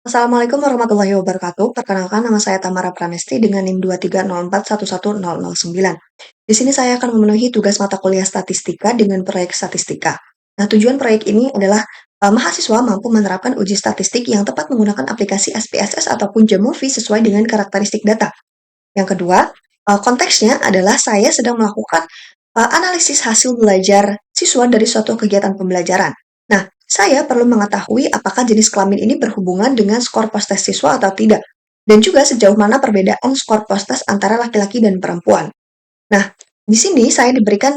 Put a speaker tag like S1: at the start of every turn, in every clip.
S1: Assalamualaikum warahmatullahi wabarakatuh. Perkenalkan nama saya Tamara Pramesti dengan NIM 230411009. Di sini saya akan memenuhi tugas mata kuliah statistika dengan proyek statistika. Nah, tujuan proyek ini adalah mahasiswa mampu menerapkan uji statistik yang tepat menggunakan aplikasi SPSS ataupun Jamovi sesuai dengan karakteristik data. Yang kedua, konteksnya adalah saya sedang melakukan analisis hasil belajar siswa dari suatu kegiatan pembelajaran. Nah, saya perlu mengetahui apakah jenis kelamin ini berhubungan dengan skor postes siswa atau tidak, dan juga sejauh mana perbedaan skor postes antara laki-laki dan perempuan. Nah, di sini saya diberikan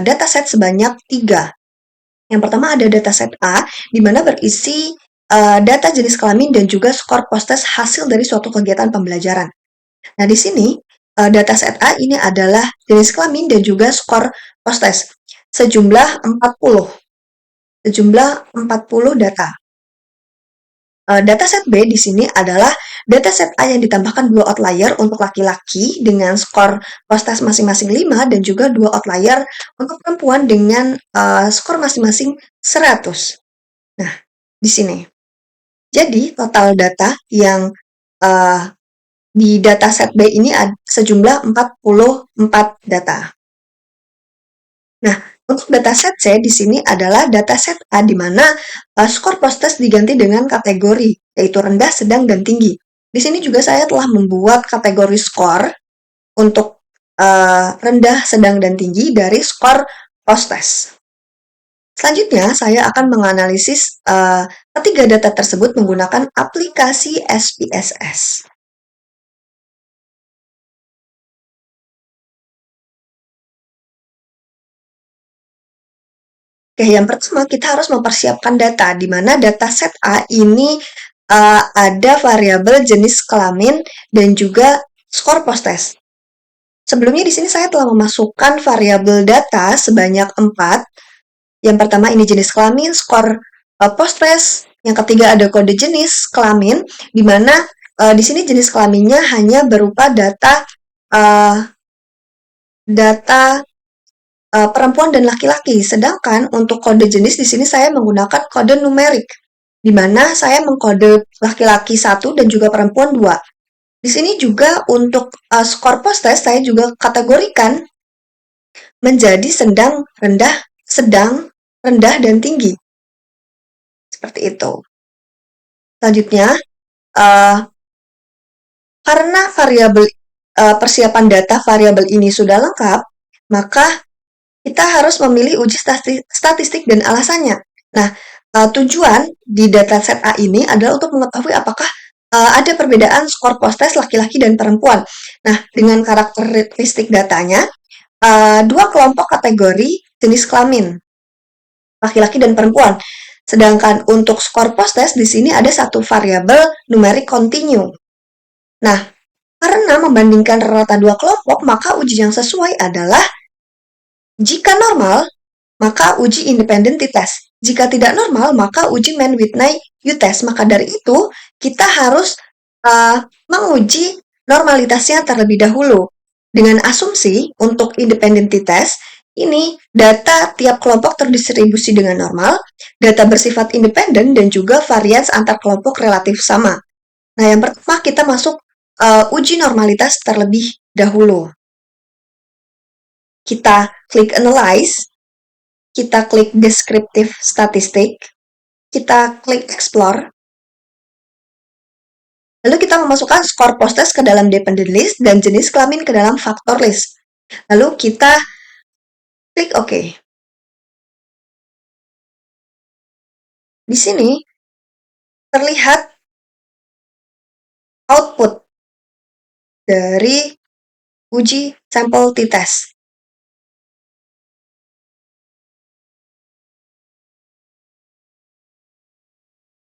S1: dataset sebanyak 3. Yang pertama ada dataset A, di mana berisi data jenis kelamin dan juga skor postes hasil dari suatu kegiatan pembelajaran. Nah, di sini dataset A ini adalah jenis kelamin dan juga skor postes sejumlah 40. Sejumlah 40 data. Dataset B di sini adalah dataset A yang ditambahkan 2 outlier untuk laki-laki dengan skor postes masing-masing 5 dan juga 2 outlier untuk perempuan dengan skor masing-masing 100. Nah, di sini. Jadi, total data yang di dataset B ini sejumlah 44 data. Nah, untuk dataset C di sini adalah dataset A di mana skor postes diganti dengan kategori, yaitu rendah, sedang, dan tinggi. Di sini juga saya telah membuat kategori skor untuk rendah, sedang, dan tinggi dari skor postes. Selanjutnya, saya akan menganalisis ketiga data tersebut menggunakan aplikasi SPSS. Oke, yang pertama kita harus mempersiapkan data, di mana dataset A ini ada variabel jenis kelamin dan juga skor postes. Sebelumnya di sini saya telah memasukkan variabel data sebanyak 4. Yang pertama ini jenis kelamin, skor postes. Yang ketiga ada kode jenis kelamin, di mana di sini jenis kelaminnya hanya berupa data perempuan dan laki-laki. Sedangkan untuk kode jenis di sini saya menggunakan kode numerik, di mana saya mengkode laki-laki 1 dan juga perempuan 2. Di sini juga untuk skor postes saya juga kategorikan menjadi sedang, rendah, dan tinggi. Seperti itu. Selanjutnya, karena variabel persiapan data variabel ini sudah lengkap, maka kita harus memilih uji statistik dan alasannya. Nah, tujuan di dataset A ini adalah untuk mengetahui apakah ada perbedaan skor postes laki-laki dan perempuan. Nah, dengan karakteristik datanya, 2 kelompok kategori jenis kelamin, laki-laki dan perempuan. Sedangkan untuk skor postes di sini ada satu variabel numerik kontinu. Nah, karena membandingkan rata 2 kelompok, maka uji yang sesuai adalah jika normal, maka uji independent t-test. Jika tidak normal, maka uji Mann-Whitney u-test. Maka dari itu, kita harus menguji normalitasnya terlebih dahulu. Dengan asumsi untuk independent t-test, ini data tiap kelompok terdistribusi dengan normal, data bersifat independen, dan juga varians antar kelompok relatif sama. Nah, yang pertama kita masuk uji normalitas terlebih dahulu. Kita klik Analyze, kita klik Descriptive Statistic, kita klik Explore, lalu kita memasukkan skor postes ke dalam dependent list dan jenis kelamin ke dalam factor list. Lalu kita klik OK. Di sini terlihat output dari uji sampel t-test.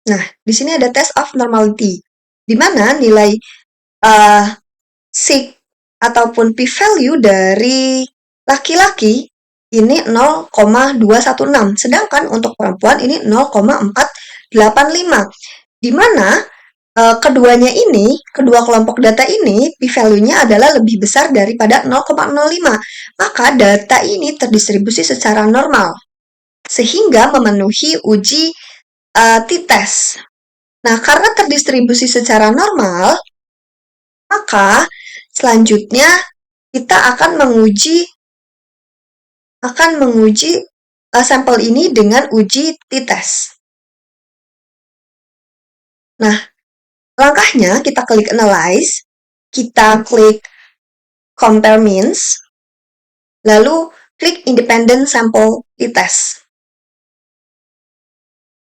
S1: Nah, di sini ada test of normality, di mana nilai sig ataupun p-value dari laki-laki ini 0,216, sedangkan untuk perempuan ini 0,485, di mana keduanya ini, kedua kelompok data ini, p-value-nya adalah lebih besar daripada 0,05, maka data ini terdistribusi secara normal, sehingga memenuhi uji t-test. Nah, karena terdistribusi secara normal, maka selanjutnya kita akan menguji sampel ini dengan uji t-test. Nah, langkahnya kita klik Analyze, kita klik Compare Means, lalu klik Independent Sample t-test.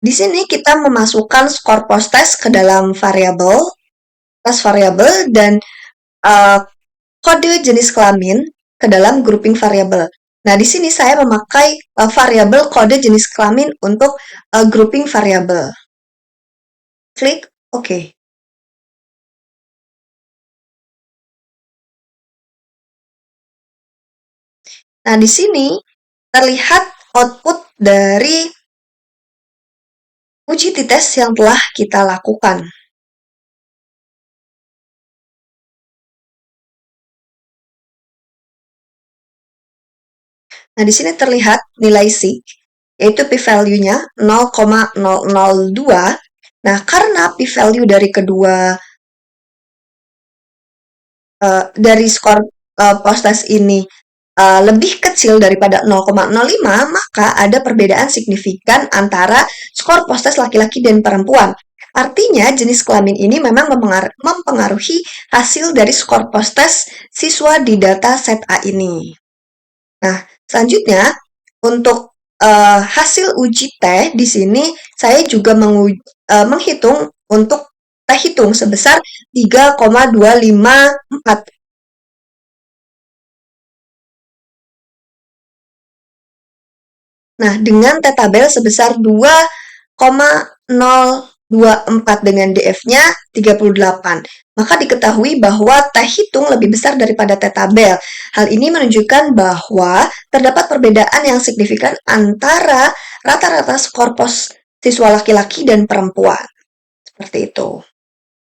S1: Di sini kita memasukkan skor post-test ke dalam variabel, test variabel, dan kode jenis kelamin ke dalam grouping variabel. Nah, di sini saya memakai variabel kode jenis kelamin untuk grouping variabel. Klik OK. Nah, di sini terlihat output dari uji t-test yang telah kita lakukan. Nah, di sini terlihat nilai sig, yaitu p-value-nya 0,002. Nah, karena p-value dari dari skor post-test ini lebih kecil daripada 0,05, maka ada perbedaan signifikan antara skor post-test laki-laki dan perempuan. Artinya, jenis kelamin ini memang mempengaruhi hasil dari skor post-test siswa di data set A ini. Nah, selanjutnya, untuk hasil uji T, di sini saya juga menghitung untuk T hitung sebesar 3,254. Nah, dengan T-tabel sebesar 2,024 dengan DF-nya 38. Maka diketahui bahwa T hitung lebih besar daripada T-tabel. Hal ini menunjukkan bahwa terdapat perbedaan yang signifikan antara rata-rata skor pos siswa laki-laki dan perempuan. Seperti itu.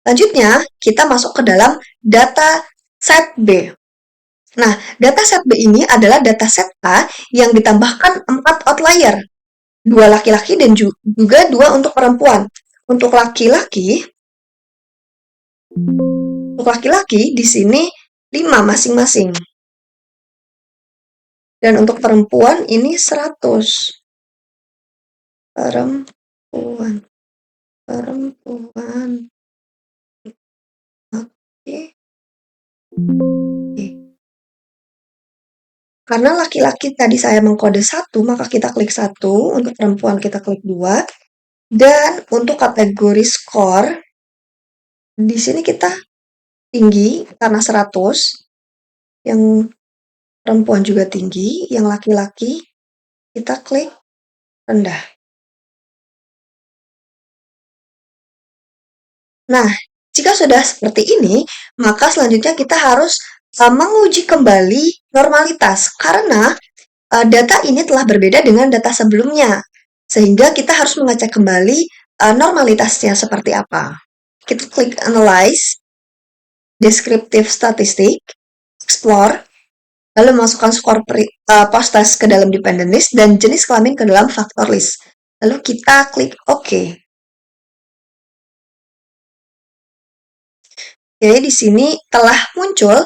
S1: Selanjutnya, kita masuk ke dalam data set B. Nah, dataset B ini adalah dataset A yang ditambahkan 4 outlier, 2 laki-laki dan juga 2 untuk perempuan. Untuk laki-laki di sini 5 masing-masing. Dan untuk perempuan ini 100. Perempuan. Oke. Karena laki-laki tadi saya mengkode 1, maka kita klik 1, untuk perempuan kita klik 2, dan untuk kategori skor, di sini kita tinggi karena 100, yang perempuan juga tinggi, yang laki-laki kita klik rendah. Nah, jika sudah seperti ini, maka selanjutnya kita harus menguji kembali normalitas, karena data ini telah berbeda dengan data sebelumnya, sehingga kita harus mengecek kembali normalitasnya seperti apa. Kita klik Analyze, Descriptive Statistic, Explore, lalu masukkan skor post-test ke dalam dependent list dan jenis kelamin ke dalam factor list. Lalu kita klik OK. Jadi di sini telah muncul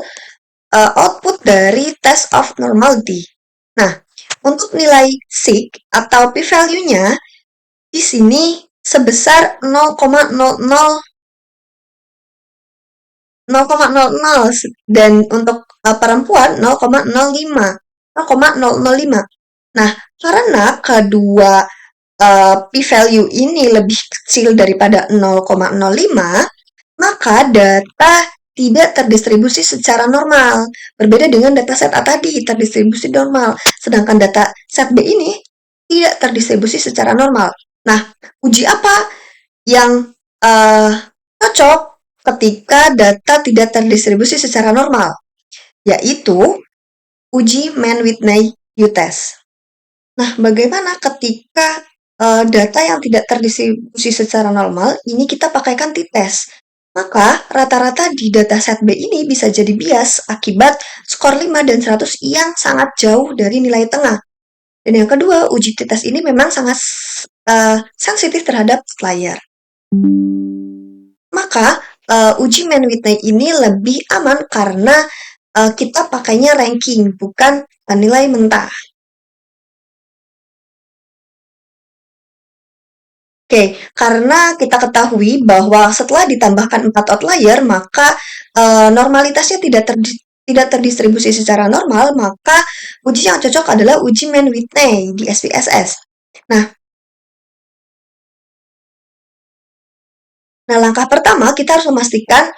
S1: output dari test of normality. Nah, untuk nilai sig atau p-value-nya di sini sebesar 0,00 dan untuk perempuan 0,05. Nah, karena kedua p-value ini lebih kecil daripada 0,05, maka data tidak terdistribusi secara normal. Berbeda dengan data set A tadi, terdistribusi normal. Sedangkan data set B ini tidak terdistribusi secara normal. Nah, uji apa yang cocok ketika data tidak terdistribusi secara normal? Yaitu uji Mann-Whitney U-test. Nah, bagaimana ketika data yang tidak terdistribusi secara normal, ini kita pakaikan t-test. Maka, rata-rata di dataset B ini bisa jadi bias akibat skor 5 dan 100 yang sangat jauh dari nilai tengah. Dan yang kedua, uji t-test ini memang sangat sensitif terhadap outlier. Maka uji Man-Whitney ini lebih aman karena kita pakainya ranking, bukan nilai mentah. Oke, karena kita ketahui bahwa setelah ditambahkan 4 outlier, maka normalitasnya tidak terdistribusi secara normal, maka uji yang cocok adalah uji Man-Whitney di SPSS. Nah, langkah pertama kita harus memastikan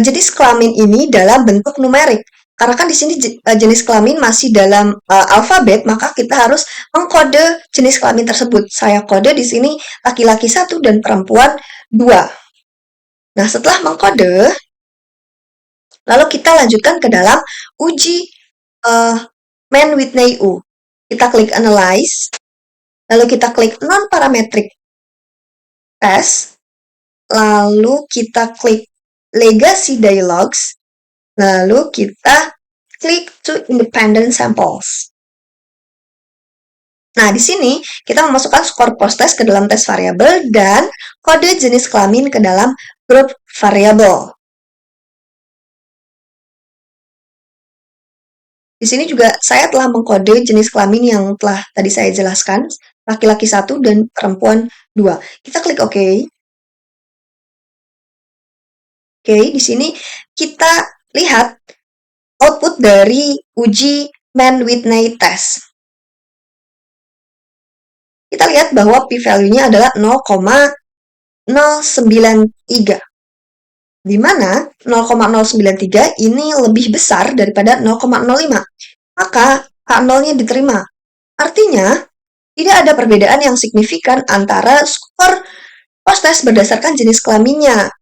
S1: jenis kelamin ini dalam bentuk numerik. Karena kan di sini jenis kelamin masih dalam alfabet, maka kita harus mengkode jenis kelamin tersebut. Saya kode di sini laki-laki 1 dan perempuan 2. Nah, setelah mengkode, lalu kita lanjutkan ke dalam uji Man-Whitney U. Kita klik Analyze, lalu kita klik Non-Parametric Test, lalu kita klik Legacy Dialogues, lalu kita klik to independent samples. Nah, di sini kita memasukkan skor post-test ke dalam tes variabel dan kode jenis kelamin ke dalam grup variabel. Di sini juga saya telah mengkode jenis kelamin yang telah tadi saya jelaskan, laki-laki 1 dan perempuan 2. Kita klik OK. Oke, di sini kita lihat output dari uji Man-Whitney test. Kita lihat bahwa p-value-nya adalah 0,093, di mana 0,093 ini lebih besar daripada 0,05. Maka K0-nya diterima. Artinya, tidak ada perbedaan yang signifikan antara skor post-test berdasarkan jenis kelaminnya.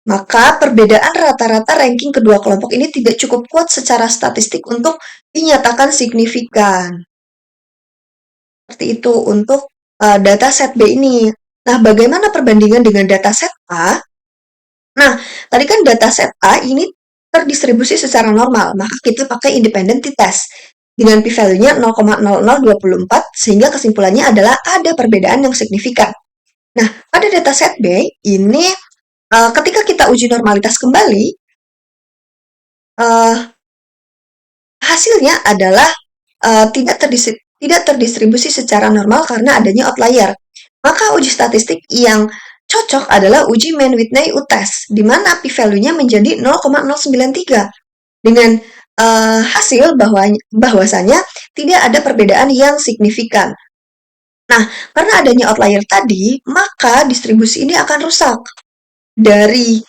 S1: Maka perbedaan rata-rata ranking kedua kelompok ini tidak cukup kuat secara statistik untuk dinyatakan signifikan. Seperti itu untuk data set B ini. Nah, bagaimana perbandingan dengan data set A? Nah, tadi kan data set A ini terdistribusi secara normal, maka kita pakai independent t-test dengan p-value-nya 0,0024 sehingga kesimpulannya adalah ada perbedaan yang signifikan. Nah, pada data set B ini ketika kita uji normalitas kembali, hasilnya adalah tidak terdistribusi secara normal karena adanya outlier. Maka uji statistik yang cocok adalah uji Man-Whitney U-test, di mana p-value-nya menjadi 0,093 dengan hasil bahwasanya tidak ada perbedaan yang signifikan. Nah, karena adanya outlier tadi, maka distribusi ini akan rusak. Dari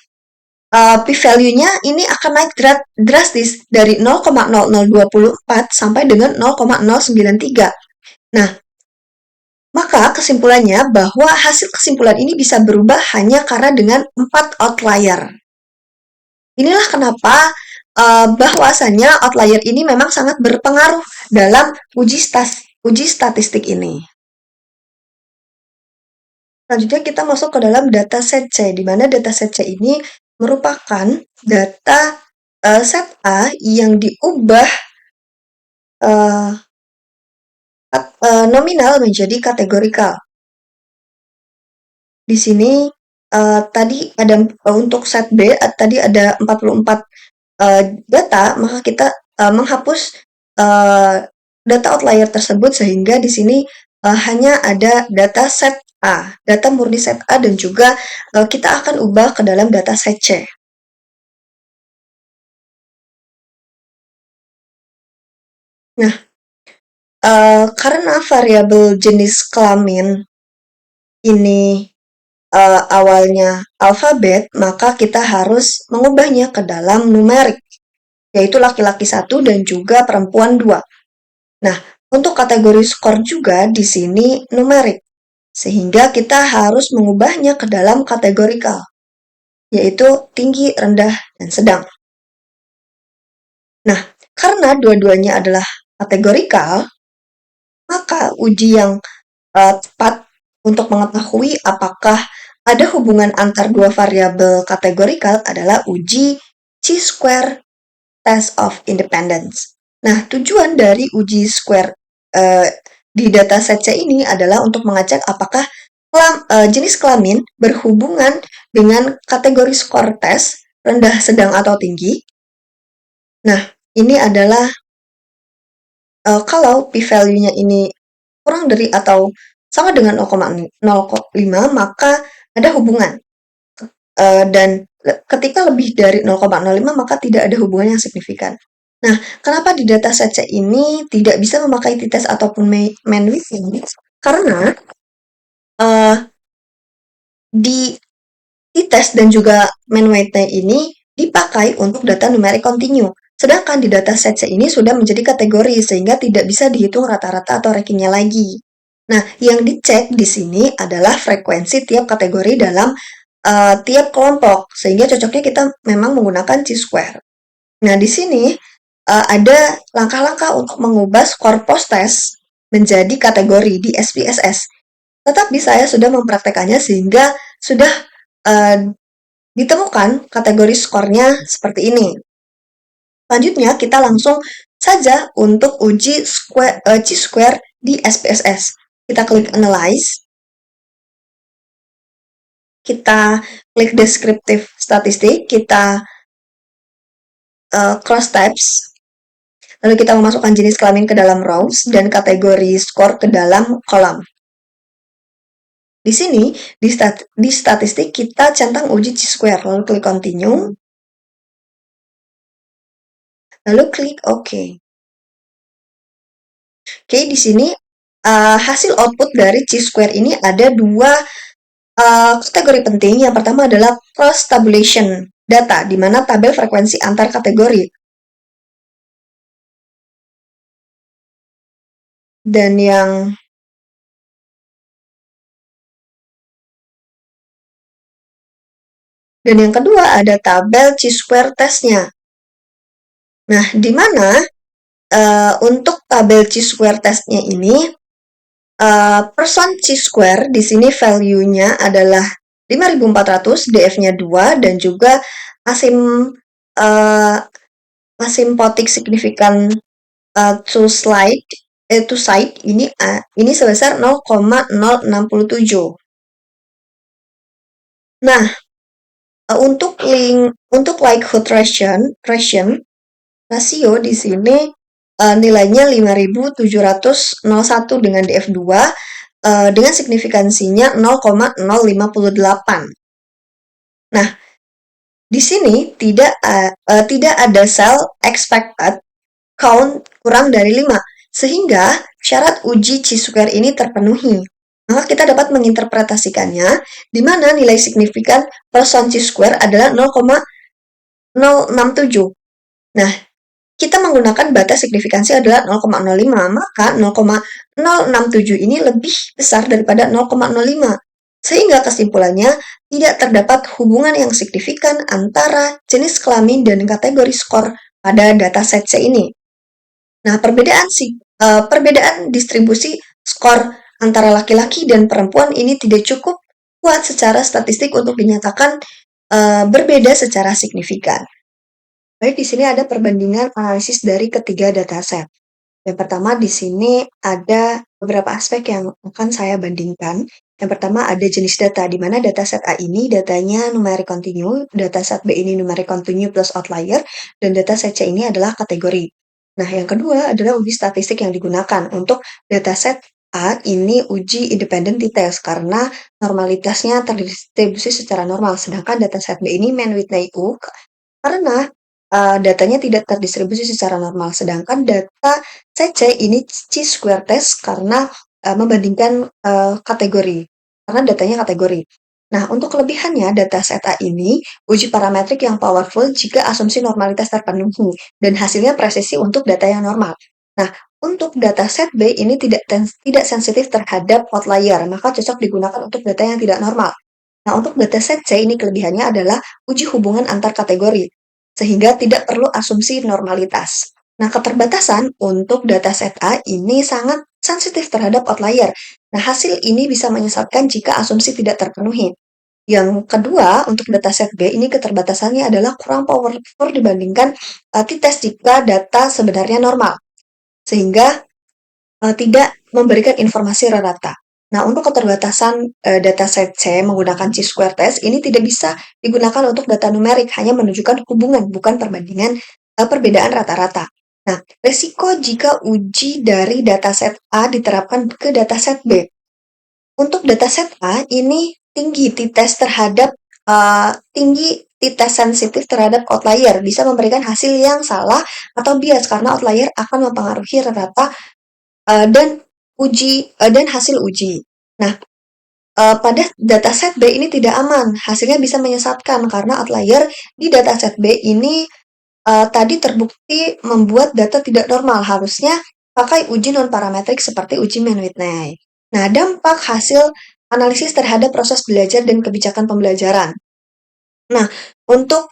S1: p-value-nya ini akan naik drastis dari 0,0024 sampai dengan 0,093. Nah, maka kesimpulannya bahwa hasil kesimpulan ini bisa berubah hanya karena dengan 4 outlier. Inilah kenapa bahwasanya outlier ini memang sangat berpengaruh dalam uji statistik ini. Selanjutnya kita masuk ke dalam dataset C, di mana dataset C ini merupakan data set A yang diubah nominal menjadi kategorikal. Di sini tadi ada untuk set B tadi ada 44 data, maka kita menghapus data outlier tersebut sehingga di sini hanya ada data set A, data murni set A, dan juga kita akan ubah ke dalam data set C. Nah, karena variabel jenis kelamin ini awalnya alfabet, maka kita harus mengubahnya ke dalam numerik, yaitu laki-laki 1 dan juga perempuan 2. Nah, untuk kategori skor juga di sini numerik, sehingga kita harus mengubahnya ke dalam kategorikal, yaitu tinggi, rendah, dan sedang. Nah, karena dua-duanya adalah kategorikal, maka uji yang tepat untuk mengetahui apakah ada hubungan antar dua variabel kategorikal adalah uji chi-square test of independence. Nah, tujuan dari uji square di dataset C ini adalah untuk mengecek apakah jenis kelamin berhubungan dengan kategori skor tes rendah, sedang, atau tinggi. Nah, ini adalah kalau p-value-nya ini kurang dari atau sama dengan 0,05, maka ada hubungan. Dan ketika lebih dari 0,05, maka tidak ada hubungan yang signifikan. Nah, kenapa di dataset C ini tidak bisa memakai t-test ataupun man-width index? Karena di t-test dan juga man-width ini dipakai untuk data numerik kontinu. Sedangkan di dataset C ini sudah menjadi kategori sehingga tidak bisa dihitung rata-rata atau rankingnya lagi. Nah, yang dicek di sini adalah frekuensi tiap kategori dalam tiap kelompok, sehingga cocoknya kita memang menggunakan chi-square. Nah, di sini ada langkah-langkah untuk mengubah skor post-test menjadi kategori di SPSS. Tetapi saya sudah mempraktekannya sehingga sudah ditemukan kategori skornya seperti ini. Selanjutnya, kita langsung saja untuk uji chi-square di SPSS. Kita klik Analyze. Kita klik Descriptive Statistik. Kita Cross Types. Lalu kita memasukkan jenis kelamin ke dalam rows dan kategori skor ke dalam kolom. Di sini, di statistik, kita centang uji chi-square, lalu klik Continue, lalu klik OK. Oke, di sini hasil output dari chi-square ini ada dua kategori penting. Yang pertama adalah cross tabulation data, di mana tabel frekuensi antar kategori. Dan yang kedua ada tabel chi-square testnya. Nah, di mana untuk tabel chi-square testnya ini, person chi-square di sini value-nya adalah 5.400, DF-nya 2, dan juga asymptotic signifikan to side ini sebesar 0,067. Nah, untuk likelihood rasio di sini nilainya 5.701 dengan DF2 dengan signifikansinya 0,058. Nah, di sini tidak ada sel expected count kurang dari 5, sehingga syarat uji chi-square ini terpenuhi. Maka kita dapat menginterpretasikannya di mana nilai signifikan person chi-square adalah 0,067. Nah, kita menggunakan batas signifikansi adalah 0,05, maka 0,067 ini lebih besar daripada 0,05. Sehingga kesimpulannya, tidak terdapat hubungan yang signifikan antara jenis kelamin dan kategori skor pada dataset C ini. Nah, perbedaan distribusi skor antara laki-laki dan perempuan ini tidak cukup kuat secara statistik untuk dinyatakan berbeda secara signifikan. Baik, di sini ada perbandingan analisis dari ketiga dataset. Yang pertama, di sini ada beberapa aspek yang akan saya bandingkan. Yang pertama ada jenis data, di mana dataset A ini datanya numeric continue, dataset B ini numeric continue plus outlier, dan dataset C ini adalah kategori. Nah, yang kedua adalah uji statistik yang digunakan. Untuk dataset A ini uji independent t-test karena normalitasnya terdistribusi secara normal, sedangkan dataset B ini man-width U karena datanya tidak terdistribusi secara normal, sedangkan data CC ini chi-square test karena membandingkan kategori, karena datanya kategori. Nah, untuk kelebihannya, dataset A ini uji parametrik yang powerful jika asumsi normalitas terpenuhi, dan hasilnya presisi untuk data yang normal. Nah, untuk dataset B ini tidak sensitif terhadap outlier, maka cocok digunakan untuk data yang tidak normal. Nah, untuk dataset C ini kelebihannya adalah uji hubungan antar kategori, sehingga tidak perlu asumsi normalitas. Nah, keterbatasan untuk dataset A ini sangat sensitif terhadap outlier. Nah, hasil ini bisa menyesatkan jika asumsi tidak terpenuhi. Yang kedua, untuk dataset B ini keterbatasannya adalah kurang powerful dibandingkan t-test jika data sebenarnya normal, sehingga tidak memberikan informasi rata. Nah, untuk keterbatasan dataset C menggunakan chi-square test ini tidak bisa digunakan untuk data numerik, hanya menunjukkan hubungan, bukan perbandingan perbedaan rata-rata. Nah, resiko jika uji dari dataset A diterapkan ke dataset B. Untuk dataset A ini tinggi t-test terhadap tinggi t-test sensitif terhadap outlier, bisa memberikan hasil yang salah atau bias karena outlier akan mempengaruhi rata dan hasil uji. Nah, pada dataset B ini tidak aman, hasilnya bisa menyesatkan karena outlier di dataset B ini tadi terbukti membuat data tidak normal, harusnya pakai uji non-parametrik seperti uji Mann-Whitney. Nah, dampak hasil analisis terhadap proses belajar dan kebijakan pembelajaran. Nah, untuk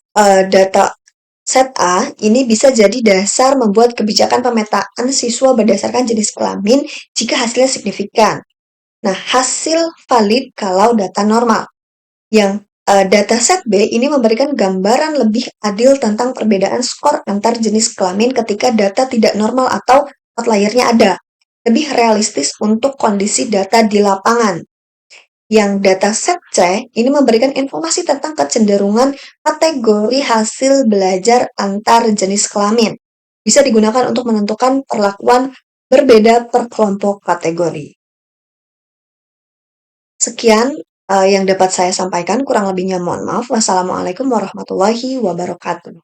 S1: data set A ini bisa jadi dasar membuat kebijakan pemetaan siswa berdasarkan jenis kelamin jika hasilnya signifikan. Nah, hasil valid kalau data normal. Yang dataset B ini memberikan gambaran lebih adil tentang perbedaan skor antar jenis kelamin ketika data tidak normal atau outliernya ada. Lebih realistis untuk kondisi data di lapangan. Yang dataset C ini memberikan informasi tentang kecenderungan kategori hasil belajar antar jenis kelamin. Bisa digunakan untuk menentukan perlakuan berbeda per kelompok kategori. Sekian yang dapat saya sampaikan, kurang lebihnya mohon maaf. Wassalamualaikum warahmatullahi wabarakatuh.